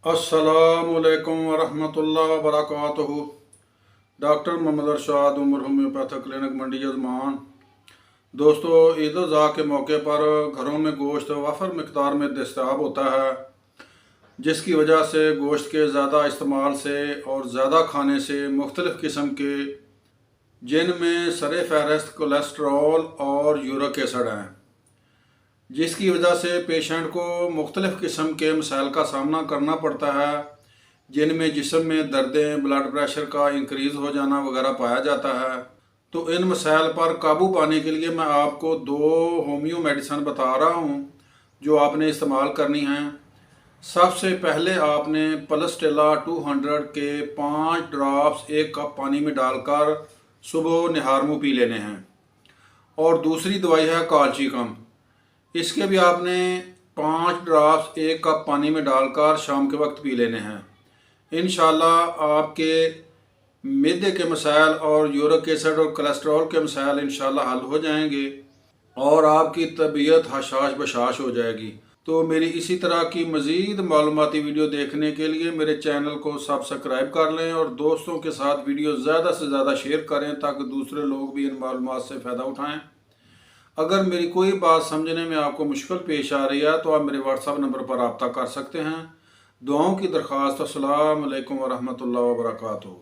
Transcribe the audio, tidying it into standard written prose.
अस्सलामुअलैकुम वरहमतुल्लाहि वबरकातुहू। Doctor Mohammad Arshad Umar homeopathic clinic Mandi Jajman. दोस्तों, ईद उल अज़हा के मौके पर घरों में गोश्त वफ़र मिक़दार में दस्तयाब होता है, जिसकी वजह से गोश्त के ज़्यादा इस्तेमाल से और ज़्यादा खाने से मुख्तलिफ़ किस्म के जिनमें सर फ़हरिस्त कोलेस्ट्रॉल और यूरिक एसिड हैं, जिसकी वजह से पेशेंट को मुख्तलिफ़ किस्म के मसाइल का सामना करना पड़ता है, जिनमें जिस्म में दर्दें, ब्लड प्रेशर का इंक्रीज़ हो जाना वगैरह पाया जाता है। तो इन मसाइल पर काबू पाने के लिए मैं आपको 2 होम्यो मेडिसिन बता रहा हूँ जो आपने इस्तेमाल करनी हैं। सबसे पहले आपने पलस्टेला 200 के 5 ड्रॉप्स 1 कप पानी में डालकर सुबह निहार मुँह पी लेने हैं। और दूसरी दवाई है काल्शियम। इसके भी आपने 5 ड्रॉप्स 1 कप पानी में डालकर शाम के वक्त पी लेने हैं। इंशाल्लाह आपके मैदे के मसाइल और यूरिक एसिड और कोलेस्ट्रॉल के मसाइल इंशाल्लाह हल हो जाएंगे और आपकी तबीयत हशाश बशाश हो जाएगी। तो मेरी इसी तरह की मज़ीद मालूमाती वीडियो देखने के लिए मेरे चैनल को सब्सक्राइब कर लें और दोस्तों के साथ वीडियो ज़्यादा से ज़्यादा शेयर करें ताकि दूसरे लोग भी इन मालूमात से फ़ायदा उठाएँ। अगर मेरी कोई बात समझने में आपको मुश्किल पेश आ रही है तो आप मेरे व्हाट्सएप नंबर पर रब्ता कर सकते हैं। दुआओं की दरख्वास्त। अस्सलाम वालेकुम वरहमतुल्लाहि वबरकातुहू।